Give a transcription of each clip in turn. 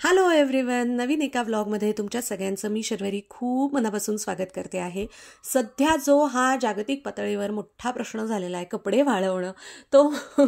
Hello everyone, नवीन एका व्लॉगमध्ये तुमच्या सगळ्यांचं मी शर्वरी खूप मनापासून स्वागत करते आहे. सध्या जो हा जागतिक पातळीवर मोठा प्रश्न झालेला आहे कपडे वाळवणं, तो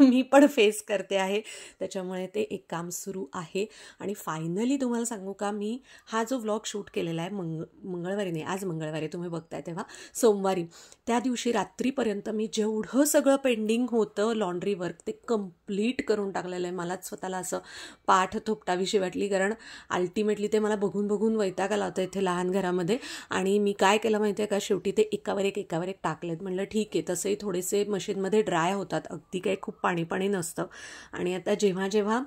मी पण फेस करते आहे. त्याच्यामुळे ते एक काम सुरू आहे आणि फायनली तुम्हाला सांगू का, मी हा जो व्लॉग शूट केलेला आहे मंगळवारी नाही, आज मंगळवारी तुम्ही बघताय तेव्हा सोमवारी, त्या दिवशी रात्रीपर्यंत मी जेवढं सगळं पेंडिंग होतं लॉन्ड्री वर्क ते कंप्लीट करून टाकलेलं आहे. मलाच स्वतःला असं पाठ थोपटावीशी वाटली, कारण अल्टिमेटली ते मला बघून बघून वैताग आला होता इथे लहान घरामध्ये. आणि मी काय केलं माहिती आहे का, शेवटी ते एकावर एक टाकलेत. म्हणलं ठीक आहे, तसंही थोडेसे मशीनमध्ये ड्राय होतात, अगदी काही खूप पाणी नसतं. आणि आता जेव्हा जेव्हा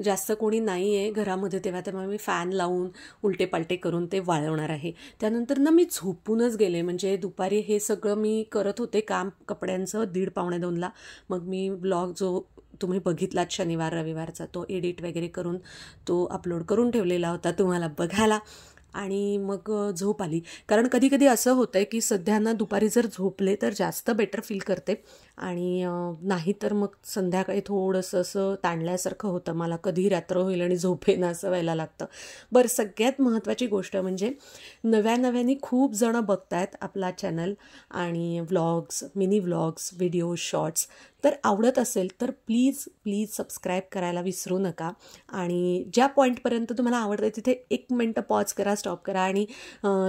जास्त कोणी नाही आहे घरामध्ये तेव्हा मी फॅन लावून उलटे पालटे करून ते वाळवणार आहे. त्यानंतर ना मी झोपूनच गेले, म्हणजे दुपारी हे सगळं मी करत होते काम कपड्यांचं 1:30-2:00ला. मग मी ब्लॉग जो तुम्ही बघितलात शनिवार रविवारचा, तो एडिट वगैरे करून तो अपलोड करून ठेवलेला होता तुम्हाला बघायला. आणि मग झोप आली, कारण कधी कधी असं होतं आहे की सध्या ना दुपारी जर झोपले तर जास्त बेटर फील करते, आणि नाही तर मग संध्याकाळी थोडंसं असं ताणल्यासारखं होतं. मला कधी रात्र होईल आणि झोपेन असं व्हायला लागतं. बरं, सगळ्यात महत्त्वाची गोष्ट म्हणजे नव्याने खूप जणं बघतायत आपला चॅनल आणि vlogs, mini vlogs, video, shorts. तर आवडत असेल तर प्लीज सबस्क्राईब करायला विसरू नका. आणि ज्या पॉईंटपर्यंत तुम्हाला आवडतं तिथे 1 मिनटं पॉज करा, स्टॉप करा आणि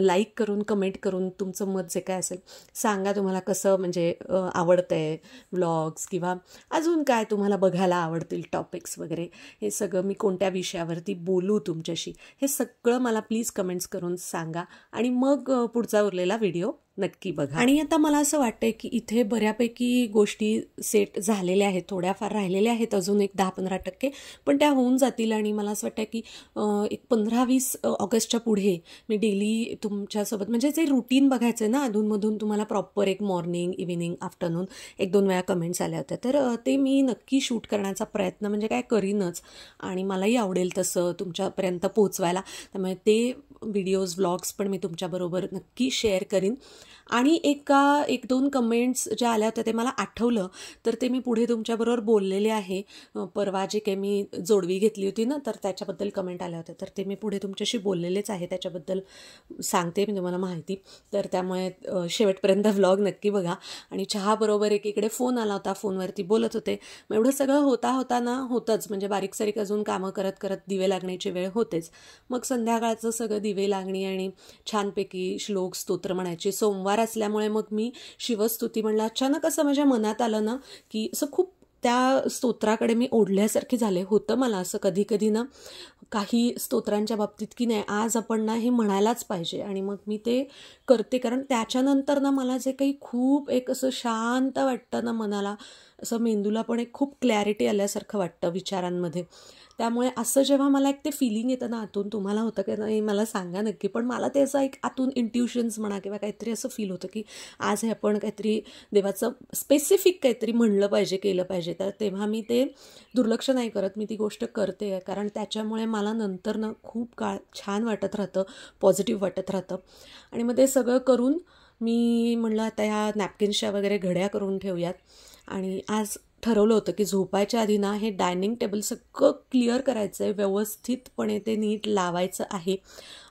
लाईक करून, कमेंट करून तुमचं मत जे काय असेल सांगा. तुम्हाला कसं म्हणजे आवडतं आहे व्लॉग्स, किंवा अजून काय तुम्हाला बघायला आवडतील टॉपिक्स वगैरे, हे सगळं मी कोणत्या विषयावरती बोलू तुमच्याशी, हे सगळं मला प्लीज कमेंट्स करून सांगा. आणि मग पुढचा उरलेला व्हिडिओ नक्की बघा. आणि आता मला असं वाटतंय की इथे बऱ्यापैकी गोष्टी सेट झालेल्या आहेत, थोड्याफार राहिलेल्या आहेत अजून एक 10-15%, पण त्या होऊन जातील. आणि मला असं वाटतं की एक 15-20 ऑगस्टच्या पुढे मी डेली तुमच्यासोबत, म्हणजे जे रुटीन बघायचं आहे ना अधूनमधून तुम्हाला, प्रॉपर एक मॉर्निंग, इव्हिनिंग, आफ्टरनून 1-2 वेळा कमेंट्स आल्या होत्या, तर ते मी नक्की शूट करण्याचा प्रयत्न म्हणजे काय करीनच. आणि मलाही आवडेल तसं तुमच्यापर्यंत पोहोचवायला. त्यामुळे ते व्हिडिओज, व्लॉग्स पण मी तुमच्याबरोबर नक्की शेअर करीन. आणि 1-2 कमेंट्स ज्या आल्या होत्या ते मला आठवलं, तर ते मी पुढे तुमच्याबरोबर बोललेले आहे. परवा जे काही मी जोडवी घेतली होती ना, तर त्याच्याबद्दल कमेंट आल्या होत्या, तर ते मी पुढे तुमच्याशी बोललेलेच आहे, त्याच्याबद्दल सांगते मी तुम्हाला माहिती. तर त्यामुळे शेवटपर्यंत व्लॉग नक्की बघा. आणि चहाबरोबर एकीकडे फोन आला होता, फोनवरती बोलत होते. मग एवढं सगळं होतंच, म्हणजे बारीक सारीक अजून कामं करत करत दिवे लागण्याची वेळ होतेच. मग संध्याकाळचं सगळं दिवे लागणी आणि छानपैकी श्लोक, स्तोत्र म्हणायचे. सोमवार असल्यामुळे मग मी शिवस्तुती म्हणलं. अचानक असं माझ्या मनात आलं ना की असं खूप त्या स्तोत्राकडे मी ओढल्यासारखे झाले होतं. मला असं कधी कधी ना काही स्तोत्रांच्या बाबतीत की नाही, आज आपण ना हे म्हणायलाच पाहिजे, आणि मग मी ते करते. कारण त्याच्यानंतर ना मला जे काही खूप एक असं शांत वाटतं ना मनाला, असं मेंदूला पण एक खूप क्लॅरिटी आल्यासारखं वाटतं विचारांमध्ये. त्यामुळे असं जेव्हा मला एक ते फिलिंग येतं ना आतून, तुम्हाला होतं की नाही मला सांगा नक्की, पण मला ते असं एक आतून इंट्युशन्स म्हणा किंवा काहीतरी असं फील होतं की आज हे आपण काहीतरी देवाचं स्पेसिफिक काहीतरी म्हणलं पाहिजे, केलं पाहिजे. तर तेव्हा मी ते दुर्लक्ष नाही करत, मी ती गोष्ट करते. कारण त्याच्यामुळे मला नंतर ना खूप काळ छान वाटत राहतं, पॉझिटिव्ह वाटत राहतं. आणि मग ते सगळं करून मी म्हणलं आता ह्या नॅपकिन्सच्या वगैरे घड्या करून ठेवूयात. आणि आज ठरवलं होतं की झोपायच्या आधी ना हे डायनिंग टेबल सगळं क्लिअर करायचं आहे, व्यवस्थितपणे ते नीट लावायचं आहे.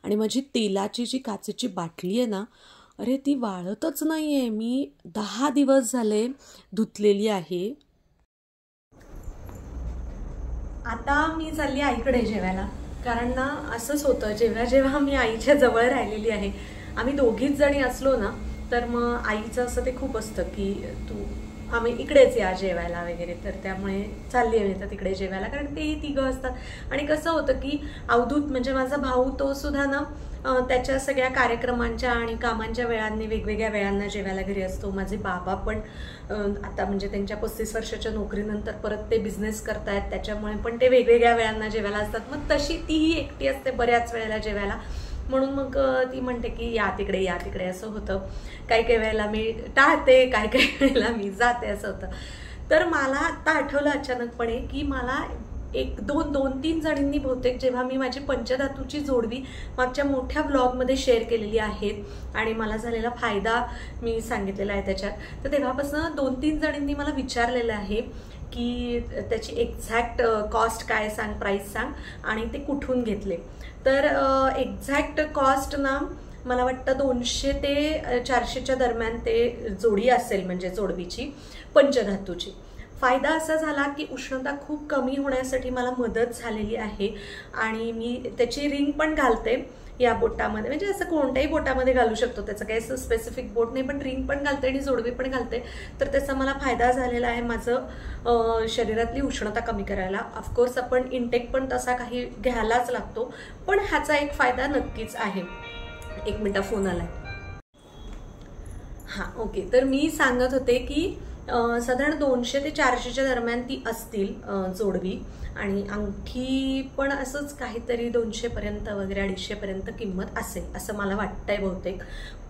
आणि माझी तेलाची जी काचेची बाटली आहे ना, अरे ती वाळतच नाही आहे. मी 10 दिवस झाले धुतलेली आहे. आता मी चालली आईकडे जेवायला, कारण ना असंच होतं, जेव्हा मी आईच्या जवळ राहिलेली आहे, आम्ही दोघीच जणी असलो ना, तर मग आईचं असं ते खूप असतं की आम्ही इकडेच या जेवायला वगैरे. तर त्यामुळे चालली आहे मी तर तिकडे जेवायला, कारण ते 3 असतात. आणि कसं होतं की अवधूत म्हणजे माझा भाऊ, तो सुद्धा ना त्याच्या सगळ्या कार्यक्रमांच्या आणि कामांच्या वेळांनी वेगवेगळ्या वेळांना जेवायला घरी असतो. माझे बाबा पण आता म्हणजे त्यांच्या 35 वर्षाच्या नोकरीनंतर परत ते बिझनेस करतायत, त्याच्यामुळे पण ते वेगवेगळ्या वेळांना जेवायला असतात. मग तशी तीही एकटी असते बऱ्याच वेळेला जेवायला, म्हणून मग ती म्हणते की या तिकडे असं होतं. काही वेळेला मी टाळते, काही वेळेला मी जाते, असं होतं. तर मला आत्ता आठवलं अचानकपणे की मला 2-3 जणींनी बहुतेक, जेव्हा मी माझी पंचधातूची जोडवी मागच्या मोठ्या ब्लॉगमध्ये शेअर केलेली आहे आणि मला झालेला फायदा मी सांगितलेला आहे त्याच्यात, तर तेव्हापासून 2-3 जणींनी मला विचारलेलं आहे की त्याची एक्झॅक्ट कॉस्ट काय सांग, प्राईस सांग आणि ते कुठून घेतले. तर एक्झॅक्ट कॉस्ट ना मला वाटतं 200 ते 400च्या दरम्यान ते जोडी असेल, म्हणजे जोडवीची पंचधातूची. फायदा असा झाला की उष्णता खूप कमी होण्यासाठी मला मदत झालेली आहे आणि मी त्याची रिंग पण घालते या बोटामध्ये, म्हणजे असं कोणत्याही बोटामध्ये घालू शकतो, त्याचं काही असं स्पेसिफिक बोट नाही, पण रिंग पण घालते आणि जोडवी पण घालते. तर त्याचा मला फायदा झालेला आहे माझं शरीरातली उष्णता कमी करायला. ऑफकोर्स आपण इनटेक पण तसा काही घ्यायलाच लागतो, पण ह्याचा एक फायदा नक्कीच आहे. 1 मिनिट फोन आलाय. हां, ओके. तर मी सांगत होते की साधारण 200 ते 400च्या दरम्यान ती असतील जोडवी, आणि अंगठी पण असंच काहीतरी 200पर्यंत वगैरे 250पर्यंत किंमत असेल असं मला वाटतंय बहुतेक.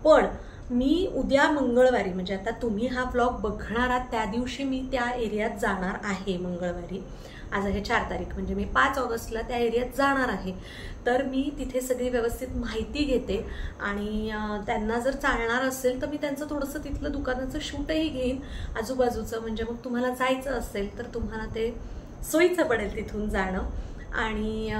पण मी उद्या मंगळवारी, म्हणजे आता तुम्ही हा व्लॉग बघणार आहात त्या दिवशी मी त्या एरियात जाणार आहे मंगळवारी. आज आहे 4 तारीख, म्हणजे मी 5 ऑगस्टला त्या एरियात जाणार आहे. तर मी तिथे सगळी व्यवस्थित माहिती घेते आणि त्यांना जर चालणार असेल तर मी त्यांचं थोडंसं तिथलं दुकानाचं शूटही घेईन आजूबाजूचं, म्हणजे मग तुम्हाला जायचं असेल तर तुम्हाला ते सोयीचं पडेल तिथून जाणं. आणि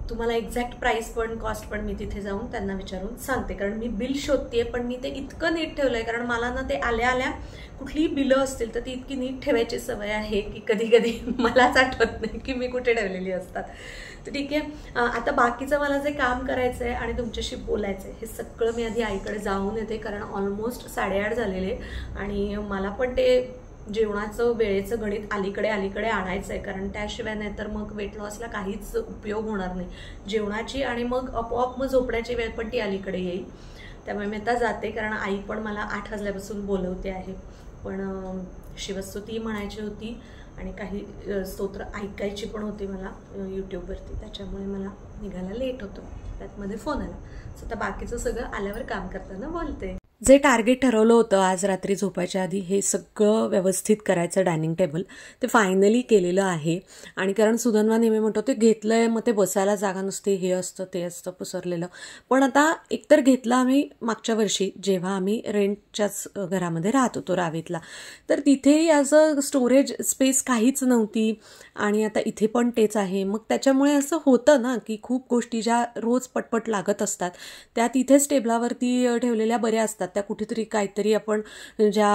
तुम्हाला एक्झॅक्ट प्राइस पण कॉस्ट पण मी तिथे जाऊन त्यांना विचारून सांगते, कारण मी बिल शोधते. पण मी ते इतकं नीट ठेवलंय, कारण मला ना ते आल्या आल्या कुठलीही बिलं असतील तर ती इतकी नीट ठेवायची सवय आहे की कधी कधी मलाच आठवत नाही की मी कुठे ठेवलेली असतात. तर ठीक आहे, आता बाकीचं मला जे काम करायचं आहे आणि तुमच्याशी बोलायचं आहे हे सगळं मी आधी आईकडे जाऊन येते, कारण ऑलमोस्ट 8:30 झालेले आणि मला पण ते जेवणाचं वेळेचं गणित अलीकडे आणायचं आहे, कारण त्याशिवाय नाही तर मग वेट लॉसला काहीच उपयोग होणार नाही जेवणाची, आणि मग आपोआप मग झोपण्याची वेळ पण ती अलीकडे येईल. त्यामुळे मी आता जाते, कारण आई पण मला 8 वाजल्यापासून बोलवते आहे. पण शिवस्तुती म्हणायची होती आणि काही स्तोत्र ऐकायची पण होती मला यूट्यूबवरती, त्याच्यामुळे मला निघायला लेट होतो. त्यातमध्ये फोन आला. सो आता बाकीचं सगळं आल्यावर काम करताना बोलते. जे टार्गेट ठरवलं होतं आज रात्री झोपायच्या आधी हे सगळं व्यवस्थित करायचं डायनिंग टेबल, ते फायनली केलेलं आहे. आणि कारण सुधन्वा नेहमी म्हणतो ते घेतलं आहे मग ते बसायला जागा नसते, हे असतं ते असतं पसरलेलं. पण आता एकतर घेतलं आम्ही मागच्या वर्षी जेव्हा आम्ही रेंटच्याच घरामध्ये राहत होतो रावेतला, तर तिथे असं स्टोरेज स्पेस काहीच नव्हती आणि आता इथे पण तेच आहे. मग त्याच्यामुळे असं होतं ना की खूप गोष्टी ज्या रोज पटपट लागत असतात त्या तिथेच टेबलावरती ठेवलेल्या बऱ्या असतात. त्या कुठेतरी काहीतरी आपण ज्या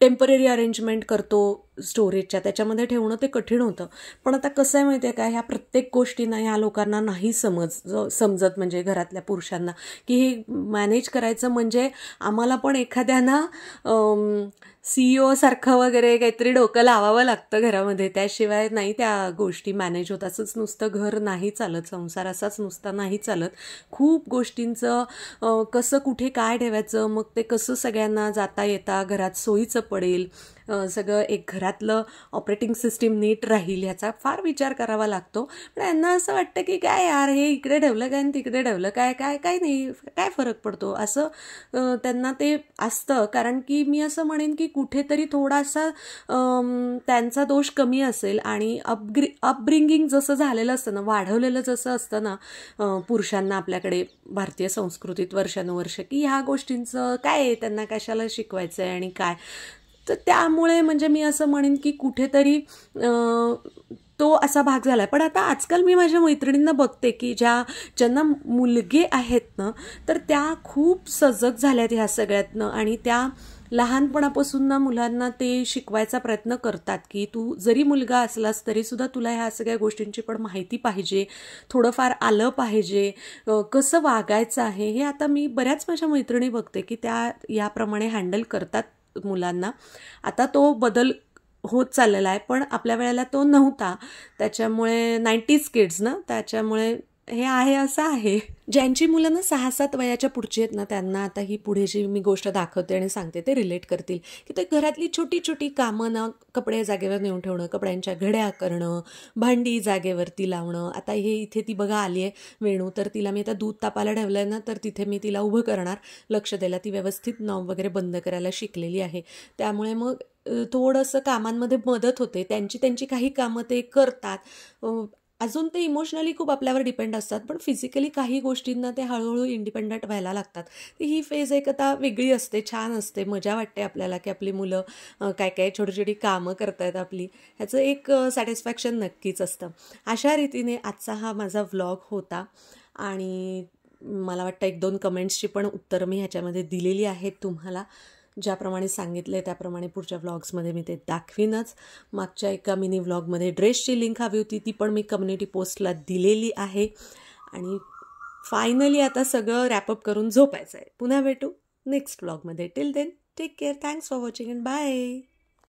टेम्पररी अरेंजमेंट करतो स्टोरेजच्या त्याच्यामध्ये ठेवणं ते कठीण होतं. पण आता कसं आहे माहिती आहे का, ह्या प्रत्येक गोष्टींना ह्या लोकांना नाही समजत, म्हणजे घरातल्या पुरुषांना, की हे मॅनेज करायचं म्हणजे आम्हाला पण एखाद्याना CEO सारखं वगैरे काहीतरी डोकं लावावं लागतं घरामध्ये, त्याशिवाय नाही त्या गोष्टी मॅनेज होत. असंच नुसतं घर नाही चालत, संसार असाच नुसता नाही चालत. खूप गोष्टींचं कसं कुठे काय ठेवायचं, मग ते कसं सगळ्यांना जाता येता घरात सोयीचं पडेल, सगळं एक घरातलं ऑपरेटिंग सिस्टीम नीट राहील ह्याचा फार विचार करावा लागतो. पण यांना असं वाटतं की काय यार हे इकडे ठेवलं काय आणि तिकडे ठेवलं काय, काय काय नाही, काय फरक पडतो असं त्यांना ते असतं. कारण की मी असं म्हणेन की कुठेतरी थोडासा त्यांचा दोष कमी असेल आणि अपब्रिंगिंग जसं झालेलं असतं ना, वाढवलेलं जसं असतं ना पुरुषांना आपल्याकडे भारतीय संस्कृतीत वर्षानुवर्ष, की ह्या गोष्टींचं काय त्यांना कशाला शिकवायचं आहे आणि काय. तर त्यामुळे म्हणजे मी असं म्हणेन की कुठेतरी तो असा भाग झाला आहे. पण आता आजकाल मी माझ्या मैत्रिणींना बघते की ज्यांना मुलगे आहेत ना, तर त्या खूप सजग झाल्यात ह्या सगळ्यातनं आणि त्या लहानपणापासून ना मुलांना ते शिकवायचा प्रयत्न करतात की तू जरी मुलगा असलास तरी सुद्धा तुला ह्या सगळ्या गोष्टींची पण माहिती पाहिजे, थोडंफार आलं पाहिजे, कसं वागायचं आहे हे. आता मी बऱ्याच माझ्या मैत्रिणी बघते की त्या याप्रमाणे हँडल करतात मुलांना. आता तो बदल होत चाललेला आहे, पण आपल्या वेळेला तो नव्हता. त्याच्यामुळे 90s किड्स ना, त्याच्यामुळे हे आहे असं आहे. ज्यांची मुलं ना 6-7 वयाच्या पुढची आहेत ना, त्यांना आता ही पुढे जी मी गोष्ट दाखवते आणि सांगते ते रिलेट करतील की ते घरातली छोटी छोटी कामं ना, कपडे जागेवर नेऊन ठेवणं, कपड्यांच्या घड्या करणं, भांडी जागेवरती लावणं. आता हे इथे ती बघा आली आहे वेणू, तर तिला मी आता दूध तापायला ठेवलं आहे ना, तर तिथे मी तिला उभं करणार, लक्ष द्यायला. ती व्यवस्थित नॉब वगैरे बंद करायला शिकलेली आहे, त्यामुळे मग थोडंसं कामांमध्ये मदत होते. त्यांची काही कामं ते करतात. अजून ते इमोशनली खूप आपल्यावर डिपेंड असतात, पण फिजिकली काही गोष्टींना ते हळूहळू इंडिपेंडंट व्हायला लागतात. तर ही फेज एक आता वेगळी असते, छान असते, मजा वाटते आपल्याला की आपली मुलं काय काय छोटी छोटी कामं करतायत आपली, ह्याचं एक सॅटिस्फॅक्शन नक्कीच असतं. अशा रीतीने आजचा हा माझा व्लॉग होता आणि मला वाटतं 1-2 कमेंट्सची पण उत्तरं मी ह्याच्यामध्ये दिलेली आहेत तुम्हाला. ज्याप्रमाणे सांगितलं आहे त्याप्रमाणे पुढच्या व्लॉग्समध्ये मी ते दाखवीनच. मागच्या एका मिनी व्लॉगमध्ये ड्रेसची लिंक हवी होती, ती पण मी कम्युनिटी पोस्टला दिलेली आहे. आणि फायनली आता सगळं रॅपअप करून झोपायचं आहे. पुन्हा भेटू नेक्स्ट व्लॉगमध्ये. Till then take care. Thanks for watching and bye.